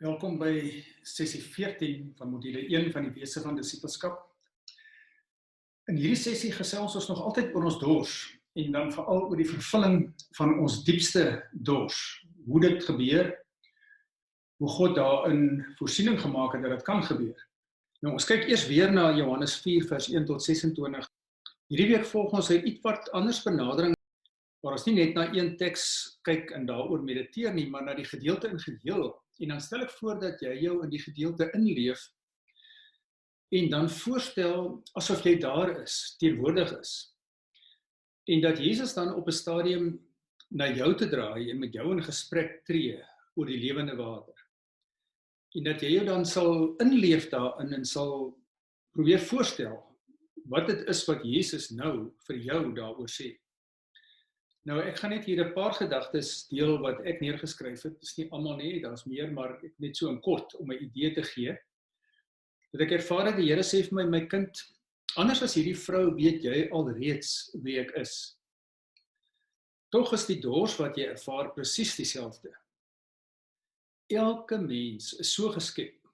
Welkom by sessie 14 van module 1 van die Wese van Disipelskap. In hierdie sessie gesels ons nog altyd oor ons dors en dan veral oor die vervulling van ons diepste dors. Hoe dit gebeur, hoe God daarin voorsiening gemaak het dat dit kan gebeur. Nou ons kyk eers weer na Johannes 4 vers 1 tot 26. Hierdie week volg ons 'n ietwat anders benadering waar ons nie net na een teks kyk en daaroor mediteer nie, maar na die gedeelte in geheel. En dan stel ek voor dat jy jou in die gedeelte inleef en dan voorstel asof jy daar is, teenwoordig is. En dat Jesus dan op 'n stadium na jou te draai en met jou in gesprek tree oor die lewende water. En dat jy jou dan sal inleef daarin en sal probeer voorstel wat dit is wat Jesus nou vir jou daaroor sê. Nou, ek gaan net hier 'n paar gedagtes deel wat ek neergeskryf het. Dit is nie almal nie, daar's meer, maar ek net so in kort om 'n idee te gee. Dat ek ervaar dat die Here sê vir my kind, anders as hierdie vrou weet jy alreeds wie ek is. Tog is die dors wat jy ervaar presies dieselfde. Elke mens is so geskep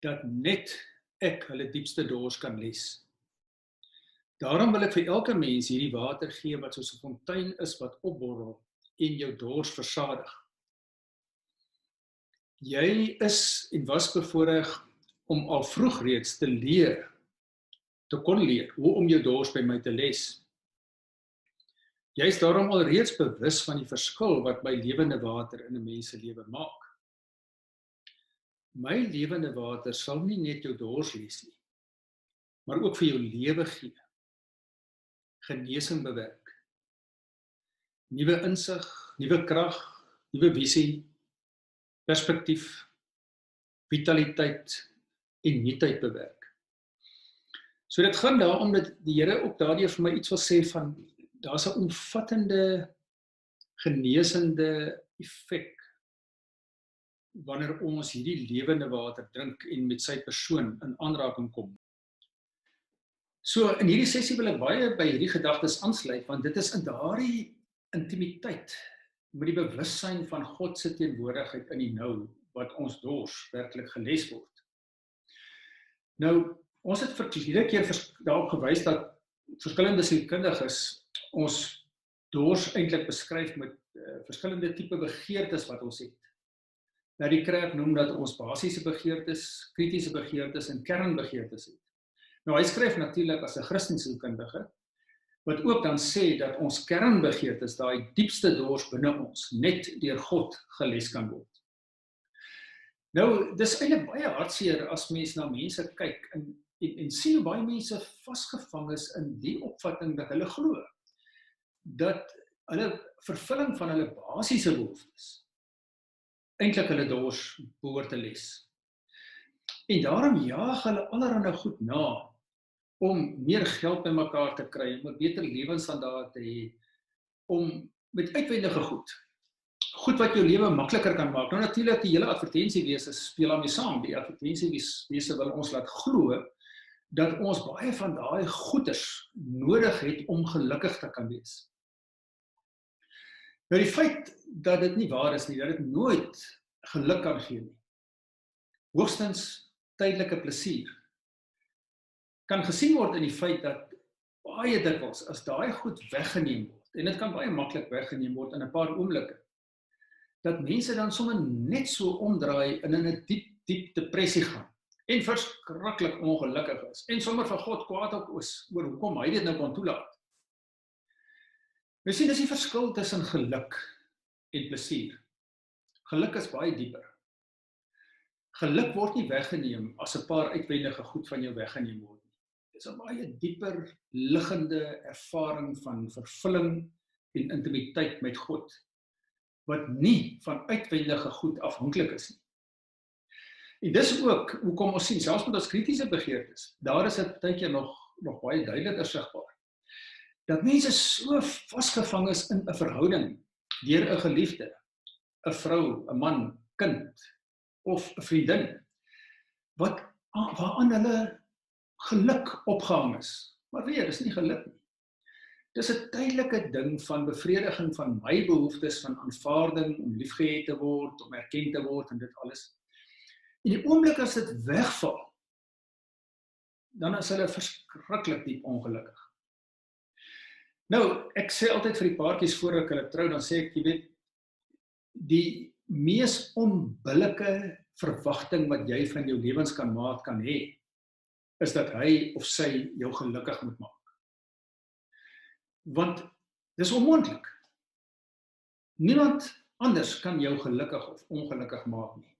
dat net ek hulle diepste dors kan les. Daarom wil ek vir elke mens hierdie water gee wat soos 'n fontein is wat opborrel en jou dors versadig. Jy is en was bevoorreg om al vroeg reeds te kon leer hoe om jou dors by my te les. Jy is daarom al reeds bewus van die verskil wat my lewende water in 'n mens se lewe maak. My lewende water sal nie net jou dors les nie, maar ook vir jou lewe gee. Genesing bewerk, nuwe insig, nuwe krag, nuwe visie, perspektief, vitaliteit en nuutheid bewerk. So dit gaan daarom dat die Here ook daardeur vir my iets wil sê van, daar's 'n omvattende, genesende effek wanneer ons hierdie lewende water drink en met sy persoon in aanraking kom. So in hierdie sessie wil ek baie by hierdie gedagtes aansluit, want dit is in daardie intimiteit met die bewussyn van God se teenwoordigheid in die nou wat ons dors werklik geles word. Nou, ons het verlede keer daarop gewys dat verskillende sielkundiges ons dors eintlik beskryf met verskillende tipe begeertes wat ons het. Nou die kerk noem dat ons basiese begeertes, kritiese begeertes en kernbegeertes het. Nou, hy skryf natuurlik as 'n Christensielkundige, wat ook dan sê dat ons kernbegeertes, daai diepste dors binne ons, net deur God geles kan word. Nou, dis eintlik baie hartseer as mens na mense kyk en sien hoe baie mense vasgevang is in die opvatting dat hulle glo dat hulle vervulling van hulle basiese behoeftes eintlik hulle dors behoort te les. En daarom jaag hulle allerhande goed na om meer geld bymekaar te kry, om 'n beter lewensstandaard te hê, om met uitwendige goed wat jou lewe makliker kan maak. Nou natuurlik die hele advertensiewese speel daarmee saam. Die advertensiewese wil ons laat glo dat ons baie van daai goeders nodig het om gelukkig te kan wees. Nou die feit dat dit nie waar is nie, dat dit nooit geluk kan gee nie, hoogstens tydelike plesier, kan gesien word in die feit dat baie dikwels as daai goed weggeneem word, en dit kan baie maklik weggeneem word in 'n paar oomblikke, dat mense dan sommer net so omdraai en in 'n diep depressie gaan, en verskriklik ongelukkig is, en sommer vir God kwaad op is, oor hoekom hy dit nou kon toelaat. Sien, dis die verskil tussen geluk en plesier. Geluk is baie dieper. Geluk word nie weggeneem as 'n paar uitwendige goed van jou weggeneem word nie. Dit is 'n baie dieper liggende ervaring van vervulling en intimiteit met God, wat nie van uitwendige goed afhanklik is nie. En dis ook hoekom ons sien, selfs met ons kritiese begeertes, daar is dit partykeer nog baie duideliker sigbaar, dat mense so vasgevang is in 'n verhouding deur 'n geliefde, 'n vrou, 'n man, kind of 'n vriendin, waaraan hulle geluk opgehang is. Maar weer, dis nie geluk nie. Dis 'n tydelike ding van bevrediging van my behoeftes, van aanvaarding, om liefgehad te word, om erken te word en dit alles. En die oomblik as dit wegval, dan is hulle verskriklik diep ongelukkig. Nou, ek sê altyd vir die paartjies voor ek hulle trou, dan sê ek, jy weet, die mees onbillike verwagting wat jy van jou lewenskameraad kan hê, is dat hy of sy jou gelukkig moet maak. Want dis onmoontlik. Niemand anders kan jou gelukkig of ongelukkig maak nie.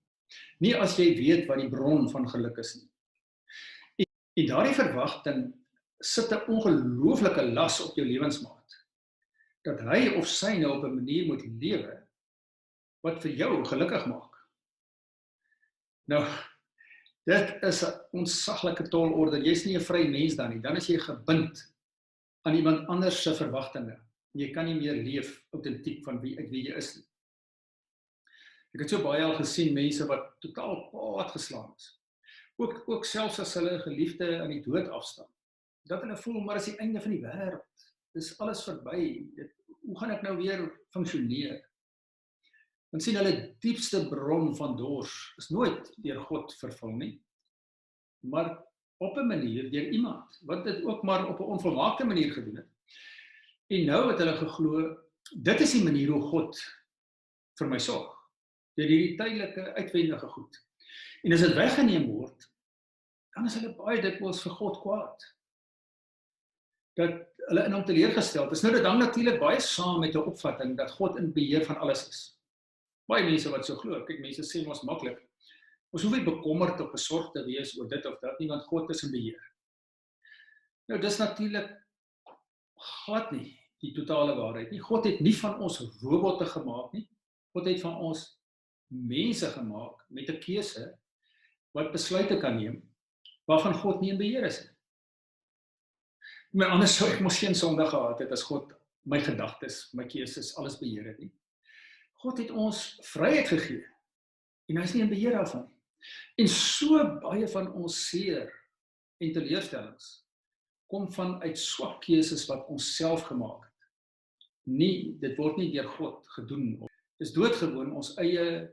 Nie as jy weet wat die bron van geluk is nie. En daardie verwagting sit 'n ongelooflike las op jou lewensmaat, dat hy of sy nou op 'n manier moet lewe wat vir jou gelukkig maak. Nou, dit is 'n ontsaglike tolorde. Jy's nie 'n vry mens dan nie. Dan is jy gebind aan iemand anders se verwagtinge. Jy kan nie meer leef autentiek van uit wie jy is nie. Ek het so baie al gesien mense wat totaal kwaad geslaan is. Ook selfs as hulle geliefde aan die dood afstaan. Dat hulle voel, maar is die einde van die wêreld. Dis alles verby. Hoe gaan ek nou weer funksioneer? Dan sien hulle diepste bron van dors is nooit deur God vervul nie, maar op 'n manier deur iemand wat dit ook maar op 'n onvolmaakte manier gedoen het. En nou het hulle geglo, dit is die manier hoe God vir my sorg, deur hierdie tydelike uitwendige goed. En as dit weggeneem word, dan is hulle baie dikwels vir God kwaad. Dat hulle in hom teleurgestel is. Nou dit hang natuurlik baie saam met 'n opvatting dat God in beheer van alles is. Baie mense wat so glo, kyk, mense sê ons maklik, ons hoef nie bekommerd of besorgd te wees oor dit of dat nie, want God is in beheer. Nou dis natuurlik glad nie die totale waarheid nie. God het nie van ons robotte gemaak nie. God het van ons mense gemaak met 'n keuse wat besluite kan neem waarvan God nie in beheer is nie. Maar anders sou ek mos geen sonde gehad het as God my gedagtes, my keuses, alles beheer het nie. God het ons vryheid gegee en hy is nie in beheer daarvan nie. En so baie van ons seer en teleurstellings kom vanuit swak keuses wat ons self gemaak het. Dit word nie deur God gedoen. Dit is doodgewoon ons eie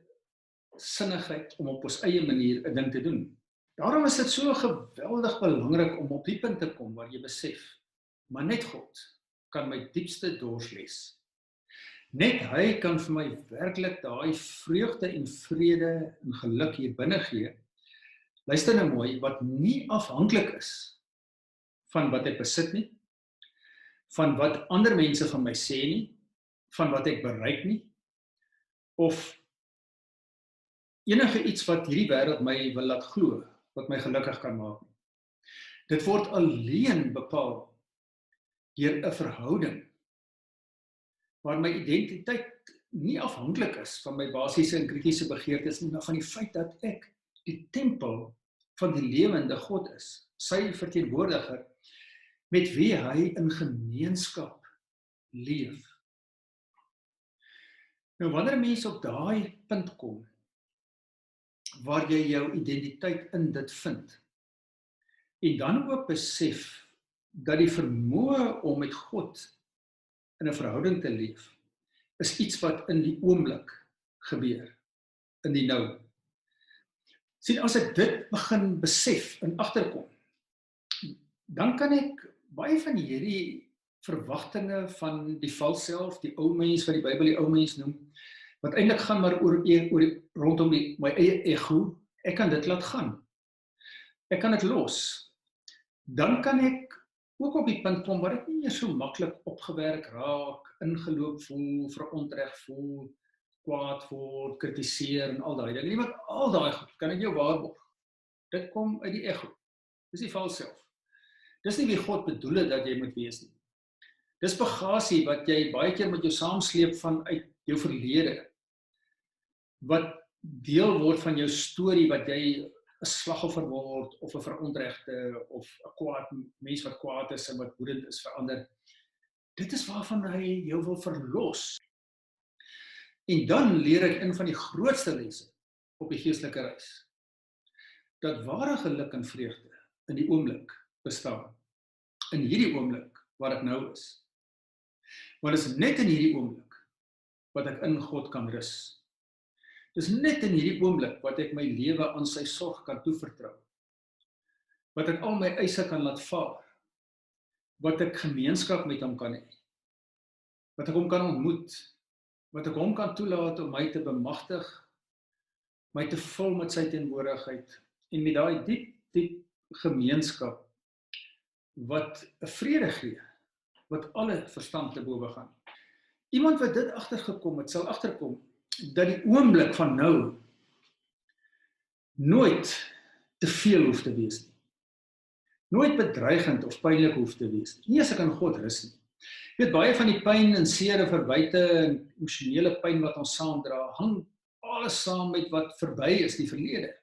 sinnigheid om op ons eie manier 'n ding te doen. Daarom is dit so geweldig belangrik om op die punt te kom waar jy besef, maar net God kan my diepste dors les. Net hy kan vir my werklik daai vreugde en vrede en geluk hier binne gee. Luister nou mooi, wat nie afhanklik is van wat ek besit nie, van wat ander mense van my sê nie, van wat ek bereik nie, of enige iets wat hierdie wêreld my wil laat glo, wat my gelukkig kan maak nie. Dit word alleen bepaal deur 'n verhouding waar my identiteit nie afhanklik is van my basiese en kritiese begeertes nie, maar van die feit dat ek die tempel van die lewende God is, sy verteenwoordiger, met wie hy in gemeenskap leef. Nou wanneer mense op daai punt kom, waar jy jou identiteit in dit vind, en dan ook besef dat die vermoë om met God in 'n verhouding te leef, is iets wat in die oomblik gebeur, in die nou. Sien, as ek dit begin besef en agterkom, dan kan ek baie van hierdie verwagtinge van die vals self, die ou mens wat die Bybel die ou mens noem, wat eintlik gaan maar rondom my eie ego, ek kan dit laat gaan. Ek kan dit los. Dan kan ek ook op die punt kom waar ek nie meer so maklik opgewerk raak, ingeloop voel, verontreg voel, kwaad word, kritiseer en al daai dinge. Nie, want al daai goed kan ek jou waarborg. Dit kom uit die ego. Dis die vals self. Dis nie wie God bedoel het dat jy moet wees nie. Dis bagasie wat jy baie keer met jou saamsleep vanuit jou verlede, wat deel word van jou storie, wat jy 'n slagoffer word, of 'n verontregte, of 'n mens wat kwaad is en wat woedend is vir ander. Dit is waarvan hy jou wil verlos. En dan leer ek een van die grootste lesse op die geestelike reis, dat ware geluk en vreugde in die oomblik bestaan. In hierdie oomblik waar ek nou is. Want dit is net in hierdie oomblik wat ek in God kan rus. Dis net in hierdie oomblik wat ek my lewe aan sy sorg kan toevertrou. Wat ek al my eise kan laat vaar. Wat ek gemeenskap met hom kan hê. Wat ek hom kan ontmoet. Wat ek hom kan toelaat om my te bemagtig, my te vul met sy teenwoordigheid en met daai diep gemeenskap wat 'n vrede gee, wat alle verstand te bowe gaan. Iemand wat dit agtergekom het, sal agterkom dat die oomblik van nou nooit te veel hoef te wees nie. Nooit bedreigend of pynlik hoef te wees nie. Nie as ek aan God rus nie. Jy weet, baie van die pyn en seere, verwyte en emosionele pyn wat ons saamdra, hang alles saam met wat verby is, die verlede.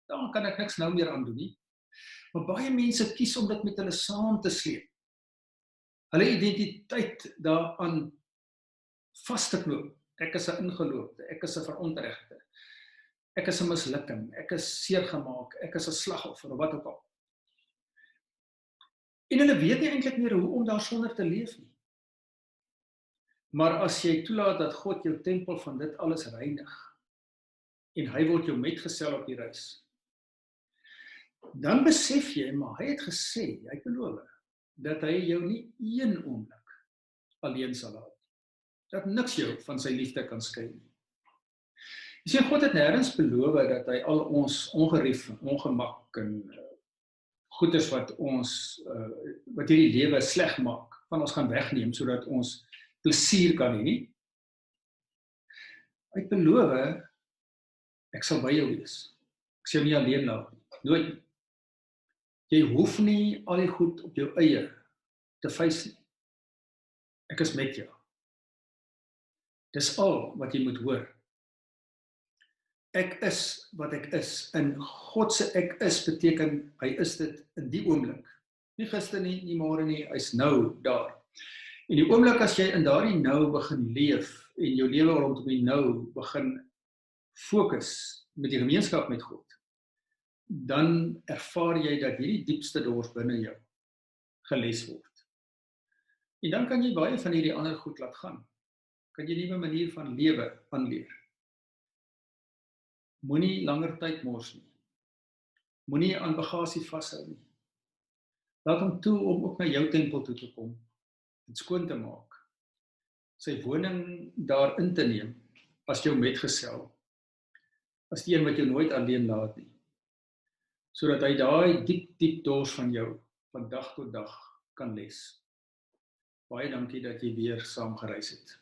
Daaraan kan ek niks nou meer aandoen nie. Maar baie mense kies om dit met hulle saam te sleep. Hulle identiteit daaraan vas te knoop. Ek is 'n ingeloopte, ek is 'n verontregte, ek is 'n mislukking, ek is seergemaak, ek is 'n slagoffer of wat ook al. En hulle weet nie eintlik meer hoe om daarsonder te leef nie. Maar as jy toelaat dat God jou tempel van dit alles reinig en hy word jou metgesel op die reis, dan besef jy, maar hy het gesê, hy het beloof, dat hy jou nie een oomblik alleen sal laat. Dat niks jou van sy liefde kan skei nie. Jy sien, God het nêrens beloof dat hy al ons ongerief, ongemak en goeders wat wat hierdie lewe sleg maak, van ons gaan wegneem, sodat ons plesier kan hê nie. Hy het beloof, ek sal by jou wees. Ek sal jou nie alleen laat nie. Nooit. Jy hoef nie al die goed op jou eie te face nie. Ek is met jou. Dis al wat jy moet hoor. Ek is wat ek is. En God se ek is beteken, hy is dit in die oomblik. Nie gister nie, nie môre nie, hy's nou daar. En die oomblik as jy in daardie nou begin leef, en jou lewe rondom die nou begin fokus met die gemeenskap met God, dan ervaar jy dat hierdie diepste dors binne jou geles word. En dan kan jy baie van hierdie ander goed laat gaan. Kan jy 'n nuwe manier van lewe aanleer. Moenie langer tyd mors nie. Moenie aan bagasie vashou nie. Laat hom toe om ook na jou tempel toe te kom, dit skoon te maak, sy woning daar in te neem, as jou metgesel, as die een wat jou nooit alleen laat nie, sodat hy daai diep dors van jou, van dag tot dag, kan les. Baie dankie dat jy weer saam gereis het.